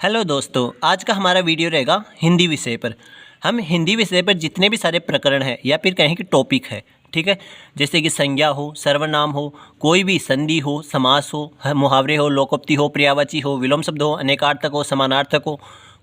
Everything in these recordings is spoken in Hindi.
हेलो दोस्तों, आज का हमारा वीडियो रहेगा हिंदी विषय पर। हम हिंदी विषय पर जितने भी सारे प्रकरण हैं या फिर कहें कि टॉपिक है, ठीक है, जैसे कि संज्ञा हो, सर्वनाम हो, कोई भी संधि हो, समास हो, मुहावरे हो, लोकोक्ति हो, पर्यायवाची हो, विलोम शब्द हो, अनेकार्थक हो, समानार्थक हो,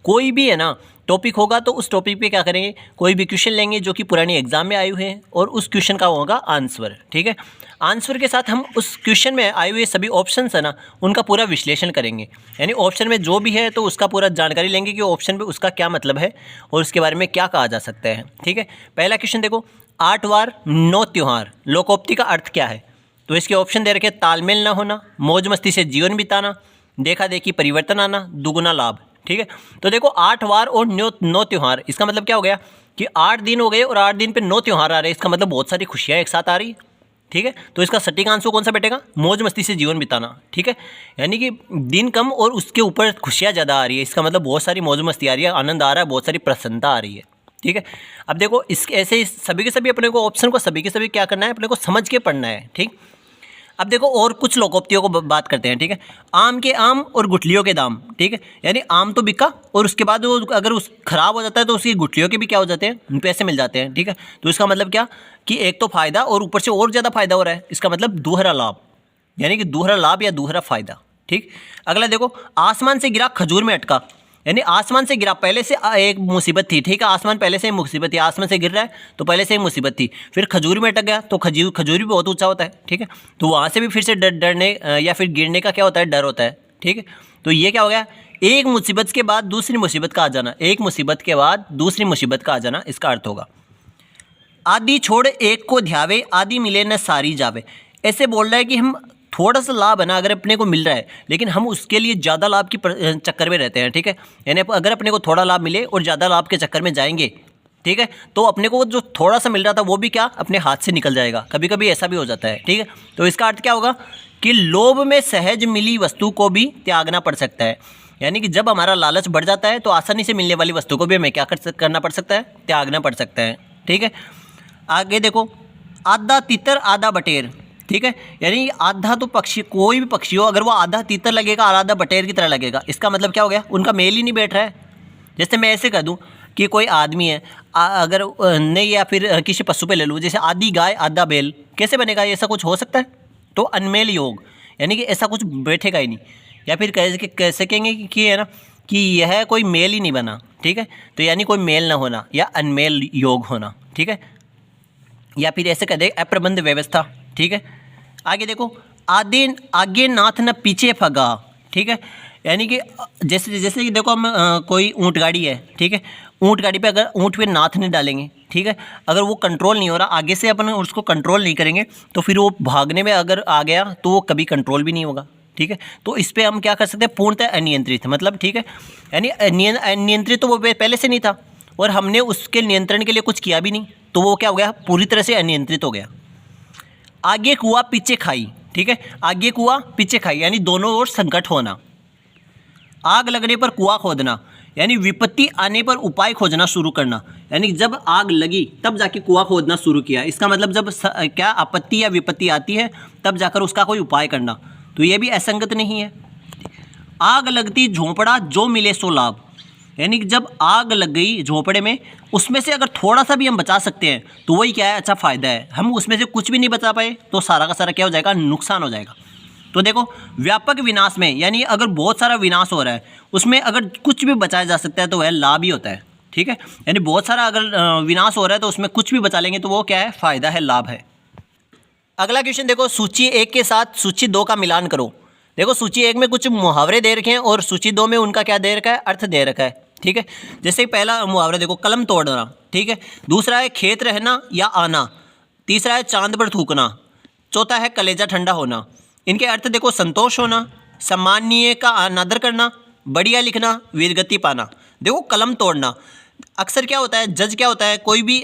कोई भी है ना टॉपिक होगा तो उस टॉपिक पे क्या करेंगे, कोई भी क्वेश्चन लेंगे जो कि पुरानी एग्जाम में आए हुए हैं और उस क्वेश्चन का होगा आंसर। ठीक है, आंसर के साथ हम उस क्वेश्चन में आए हुए सभी ऑप्शंस है ना उनका पूरा विश्लेषण करेंगे। यानी ऑप्शन में जो भी है तो उसका पूरा जानकारी लेंगे कि ऑप्शन पे उसका क्या मतलब है और उसके बारे में क्या कहा जा सकता है। ठीक है, पहला क्वेश्चन देखो, 8 वार 9 त्योहार लोकोक्ति का अर्थ क्या है? तो इसके ऑप्शन दे रखे, तालमेल ना होना, मौज मस्ती से जीवन बिताना, देखा देखी परिवर्तन आना, दुगुना लाभ। ठीक है, तो देखो 8 वार और 9 त्योहार, इसका मतलब क्या हो गया कि 8 दिन हो गए और 8 दिन पे 9 त्योहार आ रहे हैं। इसका मतलब बहुत सारी खुशियाँ एक साथ आ रही है। ठीक है, तो इसका सटीक आंसर कौन सा बैठेगा? मौज मस्ती से जीवन बिताना। ठीक है, यानी कि दिन कम और उसके ऊपर खुशियाँ ज़्यादा आ रही है। इसका मतलब बहुत सारी मौज मस्ती आ रही है, आनंद आ रहा है, बहुत सारी प्रसन्नता आ रही है। ठीक है, अब देखो इसके ऐसे ही सभी के सभी अपने को ऑप्शन को सभी के सभी क्या करना है, अपने को समझ के पढ़ना है। ठीक, अब देखो और कुछ लोकोक्तियों को बात करते हैं। ठीक है, आम के आम और गुठलियों के दाम। ठीक है, यानी आम तो बिका और उसके बाद वो अगर उस खराब हो जाता है तो उसकी गुठलियों के भी क्या हो जाते हैं, पैसे मिल जाते हैं। ठीक है, तो इसका मतलब क्या कि एक तो फायदा और ऊपर से और ज़्यादा फायदा हो रहा है। इसका मतलब दोहरा लाभ, यानी कि दोहरा लाभ या दोहरा फायदा। ठीक, अगला देखो, आसमान से गिरा खजूर में अटका। यानी आसमान से गिरा, पहले से एक मुसीबत थी। ठीक है, आसमान पहले से ही मुसीबत थी, आसमान से गिर रहा है तो पहले से ही मुसीबत थी, फिर खजूर में अटक गया तो खजूर भी बहुत ऊंचा होता है। ठीक है, तो वहाँ से भी फिर से डरने या फिर गिरने का क्या होता है, डर होता है। ठीक है, तो ये क्या हो गया, एक मुसीबत के बाद दूसरी मुसीबत का आ जाना, एक मुसीबत के बाद दूसरी मुसीबत का आ जाना, इसका अर्थ होगा आदि छोड़ एक को ध्यावे, आदि मिले न सारी जावे। ऐसे बोल रहा है कि हम थोड़ा सा लाभ है ना अगर अपने को मिल रहा है, लेकिन हम उसके लिए ज़्यादा लाभ की चक्कर में रहते हैं। ठीक है, यानी अगर अपने को थोड़ा लाभ मिले और ज़्यादा लाभ के चक्कर में जाएंगे, ठीक है, तो अपने को जो थोड़ा सा मिल रहा था वो भी क्या अपने हाथ से निकल जाएगा। कभी कभी ऐसा भी हो जाता है। ठीक है, तो इसका अर्थ क्या होगा कि लोभ में सहज मिली वस्तु को भी त्यागना पड़ सकता है। यानी कि जब हमारा लालच बढ़ जाता है तो आसानी से मिलने वाली वस्तु को भी हमें क्या करना पड़ सकता है, त्यागना पड़ सकता है। ठीक है, आगे देखो, आधा तीतर आधा बटेर। ठीक है, यानी आधा तो पक्षी, कोई भी पक्षी हो अगर वो आधा तीतर लगेगा और आधा बटेर की तरह लगेगा, इसका मतलब क्या हो गया, उनका मेल ही नहीं बैठ रहा है। जैसे मैं ऐसे कह दूं कि कोई आदमी है अगर नहीं, या फिर किसी पशु पे ले लूँ, जैसे आधी गाय आधा बैल, कैसे बनेगा? ऐसा कुछ हो सकता है? तो अनमेल योग, यानी कि ऐसा कुछ बैठेगा ही नहीं। या फिर कह सकेंगे कि है ना कि यह कोई मेल ही नहीं बना। ठीक है, तो यानी कोई मेल ना होना या अनमेल योग होना। ठीक है, या फिर ऐसे कह दे अप्रबंध व्यवस्था। ठीक है, आगे देखो, आगे नाथ न पीछे फगा। ठीक है, यानी कि जैसे कि देखो हम कोई ऊँट गाड़ी है। ठीक है, ऊँट गाड़ी पे अगर ऊँट पे नाथ नहीं डालेंगे, ठीक है, अगर वो कंट्रोल नहीं हो रहा, आगे से अपन उसको कंट्रोल नहीं करेंगे तो फिर वो भागने में अगर आ गया तो वो कभी कंट्रोल भी नहीं होगा। ठीक है, तो इस पर हम क्या कर सकते हैं, पूर्णतः अनियंत्रित, मतलब ठीक है, यानी अनियंत्रित तो वो पहले से नहीं था और हमने उसके नियंत्रण के लिए कुछ किया भी नहीं, तो वो क्या हो गया, पूरी तरह से अनियंत्रित हो गया। आगे कुआ पीछे खाई। ठीक है, आगे कुआ पीछे खाई, यानी दोनों ओर संकट होना। आग लगने पर कुआं खोदना, यानी विपत्ति आने पर उपाय खोजना शुरू करना, यानी जब आग लगी तब जाके कुआं खोदना शुरू किया। इसका मतलब जब क्या आपत्ति या विपत्ति आती है तब जाकर उसका कोई उपाय करना, तो ये भी असंगत नहीं है। आग लगती झोंपड़ा जो मिले सो लाभ, यानी कि जब आग लग गई झोंपड़े में, उसमें से अगर थोड़ा सा भी हम बचा सकते हैं तो वही क्या है, अच्छा फ़ायदा है। हम उसमें से कुछ भी नहीं बचा पाए तो सारा का सारा क्या हो जाएगा, नुकसान हो जाएगा। तो देखो, व्यापक विनाश में, यानी अगर बहुत सारा विनाश हो रहा है उसमें अगर कुछ भी बचाया जा सकता है तो वह लाभ ही होता है। ठीक है, यानी बहुत सारा अगर विनाश हो रहा है तो उसमें कुछ भी बचा लेंगे तो वो क्या है, फ़ायदा है, लाभ है। अगला क्वेश्चन देखो, सूची 1 के साथ सूची 2 का मिलान करो। देखो सूची 1 में कुछ मुहावरे दे रखे हैं और सूची 2 में उनका क्या दे रखा है, अर्थ दे रखा है। ठीक है, जैसे पहला मुहावरा देखो, कलम तोड़ना। ठीक है, दूसरा है खेत रहना या आना, तीसरा है चांद पर थूकना, चौथा है कलेजा ठंडा होना। इनके अर्थ देखो, संतोष होना, सम्माननीय का अनादर करना, बढ़िया लिखना, वीरगति पाना। देखो कलम तोड़ना, अक्सर क्या होता है, जज क्या होता है, कोई भी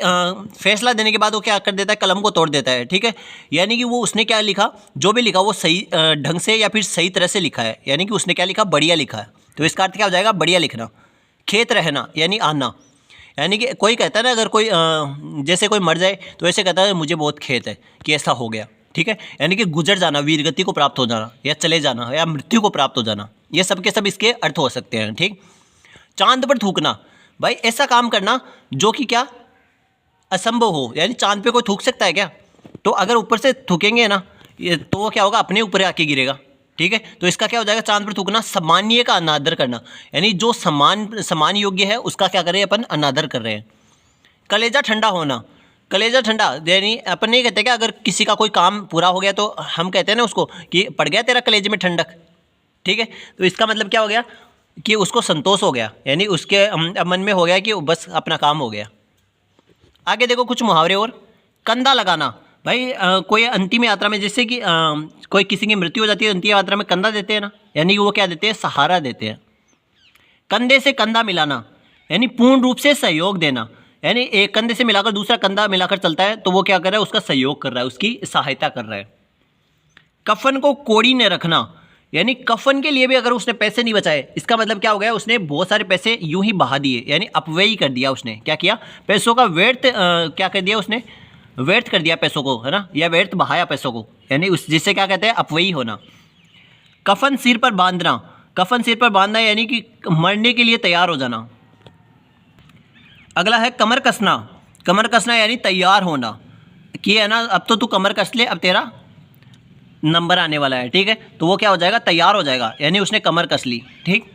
फैसला देने के बाद वो क्या कर देता है, कलम को तोड़ देता है। ठीक है, यानी कि वो उसने क्या लिखा, जो भी लिखा वो सही ढंग से या फिर सही तरह से लिखा है, यानी कि उसने क्या लिखा, बढ़िया लिखा है। तो इसका अर्थ क्या हो जाएगा, बढ़िया लिखना। खेत रहना यानी आना, यानी कि कोई कहता है ना, अगर कोई जैसे कोई मर जाए तो ऐसे कहता है मुझे बहुत खेत है कि ऐसा हो गया। ठीक है, यानी कि गुजर जाना, वीरगति को प्राप्त हो जाना, या चले जाना, या मृत्यु को प्राप्त हो जाना, ये सब के सब इसके अर्थ हो सकते हैं। ठीक, चांद पर थूकना, भाई ऐसा काम करना जो कि क्या असंभव हो, यानी चांद पे कोई थूक सकता है क्या? तो अगर ऊपर से थूकेंगे ना तो वो क्या होगा, अपने ऊपर आके गिरेगा। ठीक है, तो इसका क्या हो जाएगा, चांद पर थूकना सम्मानीय का अनादर करना, यानी जो सम्मान योग्य है उसका क्या कर रहे हैं अपन, अनादर कर रहे हैं। कलेजा ठंडा होना, कलेजा ठंडा यानी अपन नहीं कहते क्या, अगर किसी का कोई काम पूरा हो गया तो हम कहते हैं ना उसको कि पड़ गया तेरा कलेजे में ठंडक। ठीक है, तो इसका मतलब क्या हो गया कि उसको संतोष हो गया, यानी उसके मन में हो गया कि बस अपना काम हो गया। आगे देखो कुछ मुहावरे और। कंधा लगाना, भाई कोई अंतिम यात्रा में, जैसे कि कोई किसी की मृत्यु हो जाती है अंतिम यात्रा में कंधा देते हैं ना, यानी कि वो क्या देते हैं, सहारा देते हैं। कंधे से कंधा मिलाना, यानी पूर्ण रूप से सहयोग देना, यानी एक कंधे से मिलाकर दूसरा कंधा मिलाकर चलता है तो वो क्या कर रहा है, उसका सहयोग कर रहा है, उसकी सहायता कर रहा है। कफन को कोड़ी ने रखना, यानी कफन के लिए भी अगर उसने पैसे नहीं बचाए, इसका मतलब क्या हो गया, उसने बहुत सारे पैसे यूं ही बहा दिए, यानी अपव्यय कर दिया। उसने क्या किया, पैसों का व्यर्थ क्या कर दिया उसने, व्यर्थ कर दिया पैसों को, है ना, या व्यर्थ बहाया पैसों को, यानी उस जिससे क्या कहते हैं, अपव्ययी होना। कफन सिर पर बांधना, कफन सिर पर बांधना यानी कि मरने के लिए तैयार हो जाना। अगला है कमर कसना, कमर कसना यानी तैयार होना कि है ना, अब तो तू कमर कस ले, अब तेरा नंबर आने वाला है। ठीक है, तो वो क्या हो जाएगा, तैयार हो जाएगा, यानी उसने कमर कस ली। ठीक,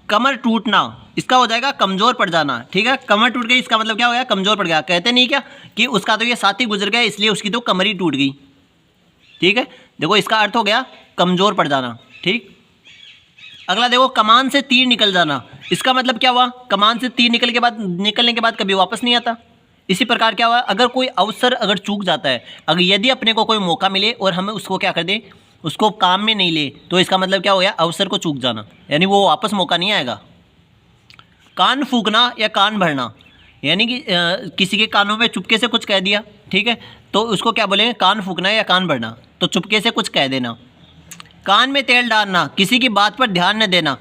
कमर टूटना, इसका हो जाएगा कमज़ोर पड़ जाना। ठीक है, कमर टूट गई, इसका मतलब क्या हो गया, कमज़ोर पड़ गया। कहते नहीं क्या कि उसका तो ये साथी गुजर गया इसलिए उसकी तो कमर ही टूट गई। ठीक है, देखो इसका अर्थ हो गया कमज़ोर पड़ जाना। ठीक, अगला देखो कमान से तीर निकल जाना, इसका मतलब क्या हुआ, कमान से तीर निकलने के बाद कभी वापस नहीं आता। इसी प्रकार क्या हुआ, अगर कोई अवसर अगर चूक जाता है, अगर यदि अपने को कोई मौका मिले और हमें उसको क्या कर दें, उसको काम में नहीं ले, तो इसका मतलब क्या हो गया, अवसर को चूक जाना, यानी वो वापस मौका नहीं आएगा। कान फूंकना या कान भरना, यानी कि किसी के कानों में चुपके से कुछ कह दिया। ठीक है, तो उसको क्या बोलेंगे, कान फूंकना या कान भरना, तो चुपके से कुछ कह देना। कान में तेल डालना, किसी की बात पर ध्यान न देना,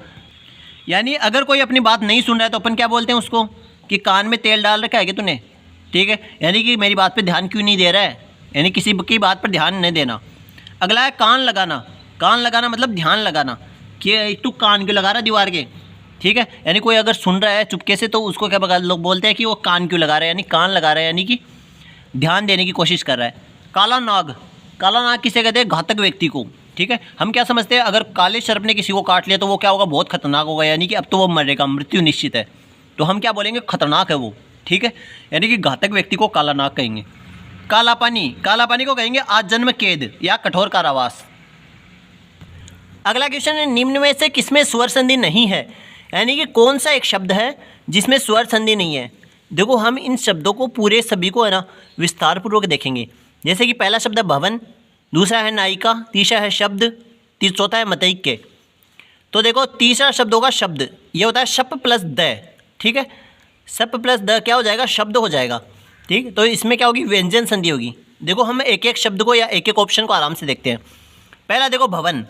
यानी अगर कोई अपनी बात नहीं सुन रहा है तो अपन क्या बोलते हैं उसको कि कान में तेल डाल रखा है क्या तूने। ठीक है, यानी कि मेरी बात पे ध्यान क्यों नहीं दे रहा है, यानी किसी की बात पर ध्यान नहीं देना। अगला है कान लगाना, कान लगाना मतलब ध्यान लगाना कि तू कान क्यों लगा रहा है दीवार के। ठीक है, यानी कोई अगर सुन रहा है चुपके से तो उसको क्या लोग बोलते हैं कि वो कान क्यों लगा रहा है, यानी कान लगा रहा है, यानी कि ध्यान देने की कोशिश कर रहा है। काला नाग, काला नाग किसे कहते हैं, घातक व्यक्ति को। ठीक है, हम क्या समझते हैं, अगर काले सर्प ने किसी को काट लिया तो वो क्या होगा, बहुत खतरनाक होगा, यानी कि अब तो वो मरेगा, मृत्यु निश्चित है, तो हम क्या बोलेंगे, खतरनाक है वो। ठीक है, यानी कि घातक व्यक्ति को काला नाग कहेंगे। काला पानी, काला पानी को कहेंगे आजन्म कैद या कठोर कारावास। अगला क्वेश्चन है, निम्न में से किसमें स्वर संधि नहीं है, यानी कि कौन सा एक शब्द है जिसमें स्वर संधि नहीं है। देखो हम इन शब्दों को पूरे सभी को है ना विस्तार पूर्वक देखेंगे। जैसे कि पहला शब्द है भवन, दूसरा है नायिका, तीसरा है शब्द, चौथा है मतैक्य। तो देखो तीसरा शब्द होगा शब्द, ये होता है शप प्लस द। ठीक है, शप प्लस द क्या हो जाएगा, शब्द हो जाएगा। ठीक, तो इसमें क्या होगी, व्यंजन संधि होगी। देखो हम एक एक शब्द को या एक एक ऑप्शन को आराम से देखते हैं। पहला देखो भवन,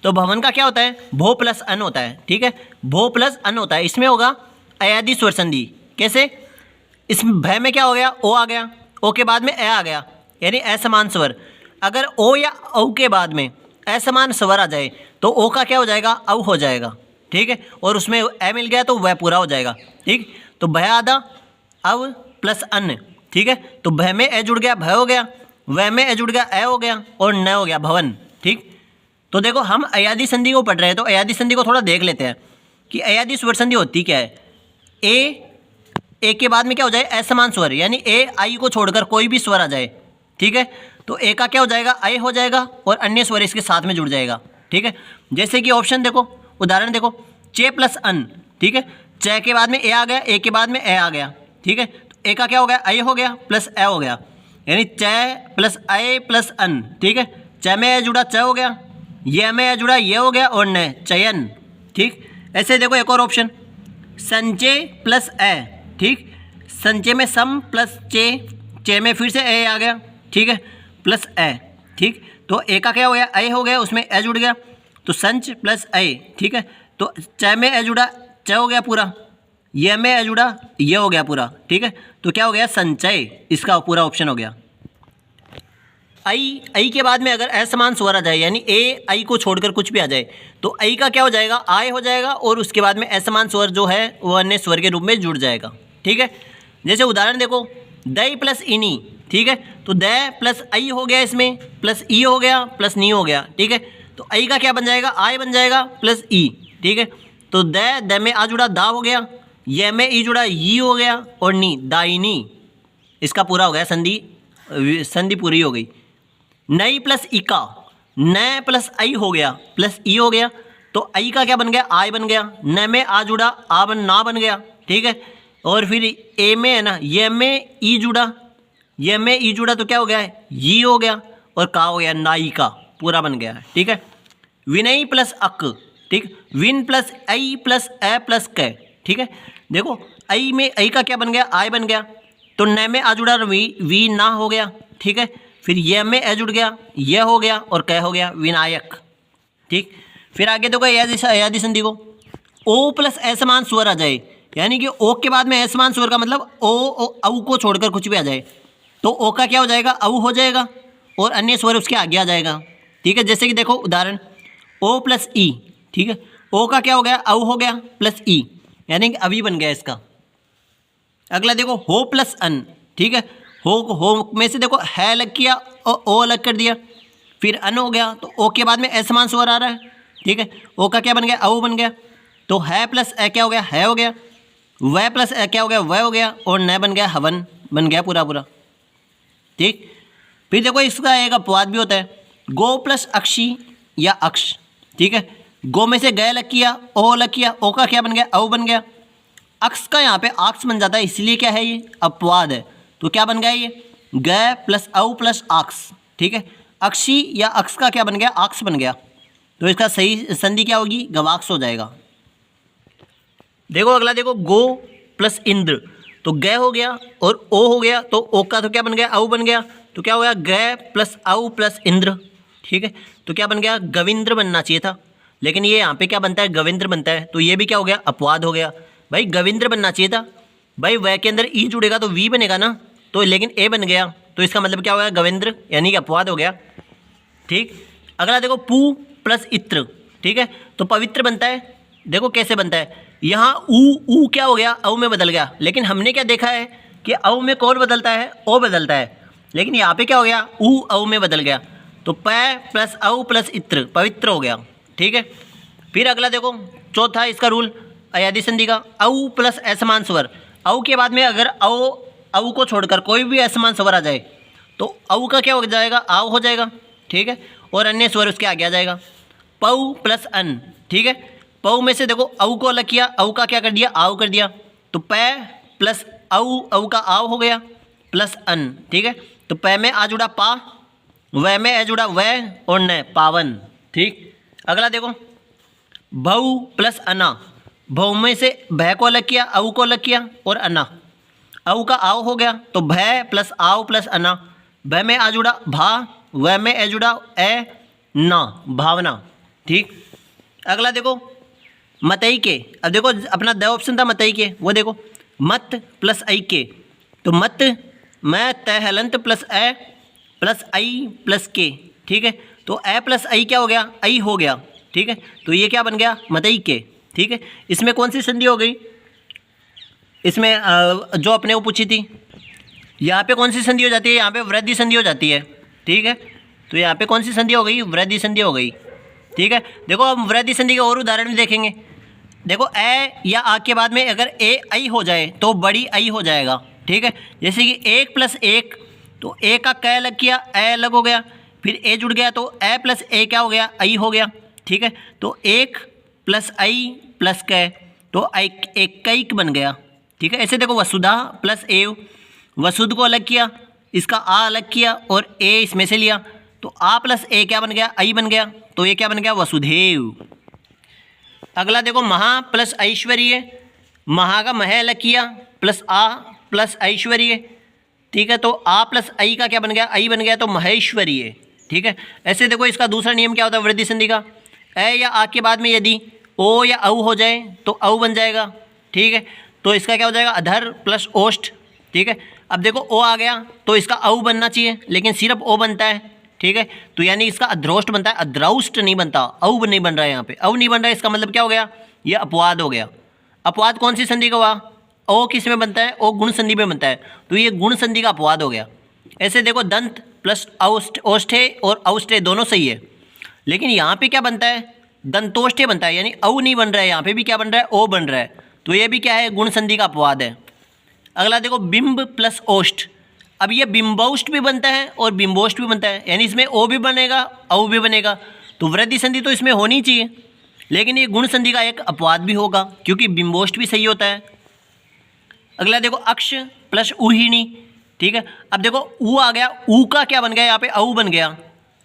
तो भवन का क्या होता है, भो प्लस अन होता है। ठीक है, भो प्लस अन होता है, इसमें होगा अयादि स्वर संधि। कैसे, इस भय में क्या हो गया, ओ आ गया, ओ के बाद में ए आ गया, यानी असमान स्वर। अगर ओ या औ के बाद में असमान स्वर आ जाए तो ओ का क्या हो जाएगा, औ हो जाएगा। ठीक है, और उसमें ए मिल गया तो वह पूरा हो जाएगा। ठीक, तो भय आधा, अव प्लस अन। ठीक है, तो भय में ए जुड़ गया, भय हो गया, वह में ए जुड़ गया, ए हो गया, और न हो गया भवन। ठीक, तो देखो हम अयादि संधि को पढ़ रहे हैं तो अयादि संधि को थोड़ा देख लेते हैं कि अयादि स्वर संधि होती क्या है। ए के बाद में क्या हो जाए, असमान स्वर, यानी ए आई को छोड़कर कोई भी स्वर आ जाए। ठीक है, तो ए का क्या हो जाएगा, आई हो जाएगा, और अन्य स्वर इसके साथ में जुड़ जाएगा। ठीक है, जैसे कि ऑप्शन देखो, उदाहरण देखो, चे प्लस अन। ठीक है, च के बाद में ए आ गया, ए के बाद में ए आ गया। ठीक है, तो ए का क्या हो गया, आई हो गया प्लस ए हो गया, यानी च प्लस आई प्लस अन। ठीक है, च में ए जुड़ा च हो गया, ये में ए जुड़ा ये हो गया, और न चयन। ठीक, ऐसे देखो एक और ऑप्शन, संचय प्लस ए। ठीक, संचय में सम प्लस चे में फिर से ए आ गया। ठीक है, प्लस ए। ठीक, तो ए का क्या हो गया, ए हो गया, उसमें ए जुड़ गया, तो संच प्लस ए। ठीक है, तो च में ए जुड़ा च हो गया पूरा, ये में ए जुड़ा ये हो गया पूरा। ठीक है, तो क्या हो गया, संचय, इसका पूरा ऑप्शन हो गया। आई के बाद में अगर असमान स्वर आ जाए, यानी ए आई को छोड़कर कुछ भी आ जाए, तो आई का क्या हो जाएगा, आय हो जाएगा, और उसके बाद में असमान स्वर जो है वो अन्य स्वर के रूप में जुड़ जाएगा। ठीक है, जैसे उदाहरण देखो, दई प्लस इनी। ठीक है, तो द प्लस आई हो गया, इसमें प्लस ई हो गया, प्लस नी हो गया। ठीक है, तो आई का क्या बन जाएगा, आय बन जाएगा प्लस ई। ठीक है, तो द में आ जुड़ा दा हो गया, ये में ई जुड़ा ई हो गया, और नी दाइनी, इसका पूरा हो गया, संधि पूरी हो गई। नई प्लस इका, न प्लस आई हो गया, प्लस ई हो गया, तो आई का क्या बन गया, आय बन गया, न में आ जुड़ा आ बन ना बन गया। ठीक है, और फिर ए में है ना, ये में ई जुड़ा, ये में ई जुड़ा तो क्या हो गया है, ये हो गया, और का हो गया, नाई का पूरा बन गया है। ठीक है, विनय प्लस अक। ठीक, विन प्लस आई प्लस ए प्लस क। ठीक है, देखो आई में आई का क्या बन गया, आय बन गया, तो न में आ जुड़ा वी ना हो गया। ठीक है, फिर ये में ए जुड़ गया, यह हो गया, और क हो गया, विनायक। ठीक, फिर आगे देखो अयादी संधि को, ओ प्लस असमान स्वर आ जाए, यानी कि ओ के बाद में असमान स्वर का मतलब ओ औ को छोड़कर कुछ भी आ जाए, तो ओ का क्या हो जाएगा, औ हो जाएगा, और अन्य स्वर उसके आगे आ जाएगा। ठीक है, जैसे कि देखो उदाहरण, ओ प्लस ई। ठीक है, ओ का क्या हो गया, औ हो गया प्लस ई, यानी कि अभी बन गया इसका। अगला देखो, हो प्लस अन। ठीक है, हो में से देखो है अलग किया और ओ अलग कर दिया, फिर अन हो गया, तो ओ के बाद में असमान स्वर आ रहा है। ठीक है, ओ का क्या बन गया, औ बन गया, तो है प्लस ए क्या हो गया, है हो गया, वह प्लस ए क्या हो गया, वह हो गया, और न बन गया, हवन बन गया पूरा पूरा। ठीक, फिर देखो इसका एक अपवाद भी होता है, गो प्लस अक्षी या अक्ष। ठीक है, गो में से ग अलग किया, ओ अलग किया, ओ का क्या बन गया, औ बन गया, अक्ष का यहाँ पे आक्स बन जाता है, इसलिए क्या है, ये अपवाद है, तो क्या बन गया, ये ग प्लस औ प्लस आक्स। ठीक है, अक्षी या अक्ष का क्या बन गया, आक्स बन गया, तो इसका सही संधि क्या होगी, गवाक्स हो जाएगा। देखो अगला देखो, गो प्लस इंद्र, तो ग हो गया और ओ हो गया, तो ओ का तो क्या बन गया, औ बन गया, तो क्या हो गया, ग प्लस औ प्लस इंद्र। ठीक है, तो क्या बन गया, गविंद्र बनना चाहिए था, लेकिन ये यहाँ पे क्या बनता है, गविंद्र बनता है, तो ये भी क्या हो गया, अपवाद हो गया। भाई गविंद्र बनना चाहिए था, भाई वह के अंदर ई जुड़ेगा तो वी बनेगा ना, तो लेकिन ए बन गया, तो इसका मतलब क्या हो गया, गविंद्र, यानी कि अपवाद हो गया। ठीक, अगला देखो, पू प्लस इत्र। ठीक है, तो पवित्र बनता है, देखो कैसे बनता है, यहाँ ऊ क्या हो गया, औ में बदल गया, लेकिन हमने क्या देखा है कि औ में कौन बदलता है, ओ बदलता है, लेकिन यहाँ पे क्या हो गया, ऊ औ में बदल गया, तो प प्लस औ प्लस इत्र पवित्र हो गया। ठीक है, फिर अगला देखो, चौथा इसका रूल अयादी संधि का, औ प्लस असमान स्वर, औ के बाद में अगर औ को छोड़कर कोई भी असमान स्वर आ जाए, तो औ का क्या हो जाएगा, आव हो जाएगा। ठीक है, और अन्य स्वर उसके आगे आ जाएगा। पौ प्लस अन। ठीक है, पौ में से देखो औ को अलग किया, औ का क्या कर दिया, आव कर दिया, तो प प्लस औ का आव हो गया प्लस अन। ठीक है, तो प में आ जुड़ा पा, वह में आ जुड़ा वह, और न पावन। ठीक, अगला देखो, भौ प्लस अना, भौ में से भय को अलग किया, औ को अलग किया, और अना, औ का आव हो गया, तो भय प्लस आव प्लस अना, भय में आ जुड़ा भा, वह में आ जुड़ा ए ना, भावना। ठीक, अगला देखो, मतई के, अब देखो अपना द ऑप्शन था मतई के, वो देखो मत प्लस आई के, तो मत मैं तय हलंत प्लस ए प्लस आई प्लस के। ठीक है, तो ए प्लस आई क्या हो गया, आई हो गया। ठीक है, तो ये क्या बन गया, मतई के। ठीक है, इसमें कौन सी संधि हो गई, इसमें जो अपने को पूछी थी, यहाँ पे कौन सी संधि हो जाती है, यहाँ पे वृद्धि संधि हो जाती है। ठीक है, तो यहाँ पे कौन सी संधि हो गई, वृद्धि संधि हो गई। ठीक है, देखो हम वृद्धि संधि के और उदाहरण भी देखेंगे। देखो ए या आ के बाद में अगर ए आई हो जाए तो बड़ी आई हो जाएगा। ठीक है, जैसे कि एक प्लस एक, तो ए का क अलग किया, ए अलग हो गया, फिर ए जुड़ गया, तो ए प्लस ए क्या हो गया, आई हो गया। ठीक है, तो एक प्लस आई प्लस क, तो एक कैक बन गया। ठीक है, ऐसे देखो वसुधा प्लस एव, वसुध को अलग किया, इसका आ अलग किया, और ए इसमें से लिया, तो आ प्लस ए क्या बन गया, आई बन गया, तो ये क्या बन गया, वसुधेव। अगला देखो, महा प्लस ऐश्वर्य, महा का मह अलग किया, प्लस आ प्लस ऐश्वर्य। ठीक है, तो आ प्लस आई का क्या बन गया, आई बन गया, तो महेश्वरीय। ठीक है, ऐसे देखो इसका दूसरा नियम क्या होता है वृद्धि संधि का, ए या आ के बाद में यदि ओ या औ हो जाए तो औ बन जाएगा। ठीक है, तो इसका क्या हो जाएगा, अधर प्लस ओष्ठ। ठीक है, अब देखो ओ आ गया तो इसका औ बनना चाहिए, लेकिन सिर्फ ओ बनता है, ठीक है। तो यानी इसका अध्रोष्ट बनता है, अद्रौष्ट नहीं बनता, औ नहीं बन रहा है यहाँ पे, औ नहीं बन रहा है। इसका मतलब क्या हो गया, ये अपवाद हो गया। अपवाद कौन सी संधि का हुआ, ओ किस में बनता है, ओ गुण संधि में बनता है, तो ये गुण संधि का अपवाद हो गया। ऐसे देखो दंत प्लस औष्ठे और औष्ठे दोनों सही है, लेकिन यहाँ पे क्या बनता है, दंतोष्ठे बनता है, यानी औ नहीं बन रहा है, यहाँ पे भी क्या बन रहा है, ओ बन रहा है, तो ये भी क्या है, गुण संधि का अपवाद है। अगला देखो बिंब प्लस ओष्ठ, अब ये बिंबौष्ठ भी बनता है और बिंबोष्ठ भी बनता है, यानी इसमें ओ भी बनेगा औ भी बनेगा, तो वृद्धि संधि तो इसमें होनी चाहिए, लेकिन ये गुण संधि का एक अपवाद भी होगा क्योंकि बिंबोष्ठ भी सही होता है। अगला देखो अक्ष प्लस उहीणी, ठीक है। अब देखो ऊ आ गया, ऊ का क्या बन गया, यहाँ पे औ बन गया,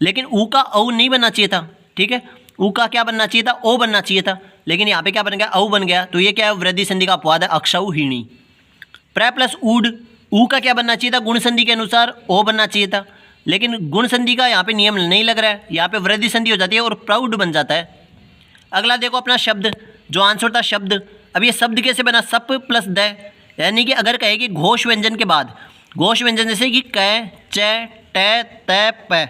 लेकिन ऊ का औ नहीं बनना चाहिए था, ठीक है। ऊ का क्या बनना चाहिए था, ओ बनना चाहिए था, लेकिन यहाँ पे क्या बन गया, औ बन गया, तो ये क्या है, वृद्धि संधि का अपवाद है, अक्षौहिणी। प्र प्लस ऊड, ऊ का क्या बनना चाहिए था, गुण संधि के अनुसार ओ बनना चाहिए था, लेकिन गुण संधि का यहाँ पे नियम नहीं लग रहा है, यहाँ पे वृद्धि संधि हो जाती है और प्रौढ़ बन जाता है। अगला देखो अपना शब्द, जो आंसर था शब्द। अब ये शब्द कैसे बना, सप प्लस द, यानी कि अगर कहे कि घोष व्यंजन के बाद, घोष व्यंजन जैसे कि क, च, ट, त, प,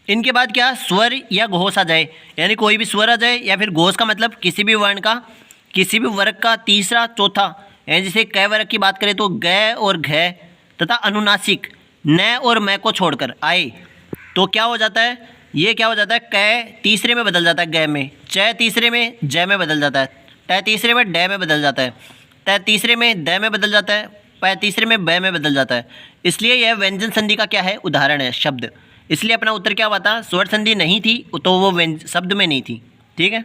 इनके बाद क्या स्वर या घोष आ जाए, यानी कोई भी स्वर आ जाए, या फिर घोष का मतलब किसी भी वर्ण का, किसी भी वर्ग का तीसरा चौथा, यानी जैसे क वर्ग की बात करें तो ग और घ तथा अनुनासिक न और मैं को छोड़कर आए, तो क्या हो जाता है, ये क्या हो जाता है, क तीसरे में बदल जाता है ग में, च तीसरे में ज में बदल जाता है, ट तीसरे में ड में बदल जाता है, त तीसरे में द में बदल जाता है, प तीसरे में ब में बदल जाता है। इसलिए यह व्यंजन संधि का क्या है, उदाहरण है शब्द। इसलिए अपना उत्तर क्या हुआ था, स्वर संधि नहीं थी तो वो शब्द में नहीं थी, ठीक है।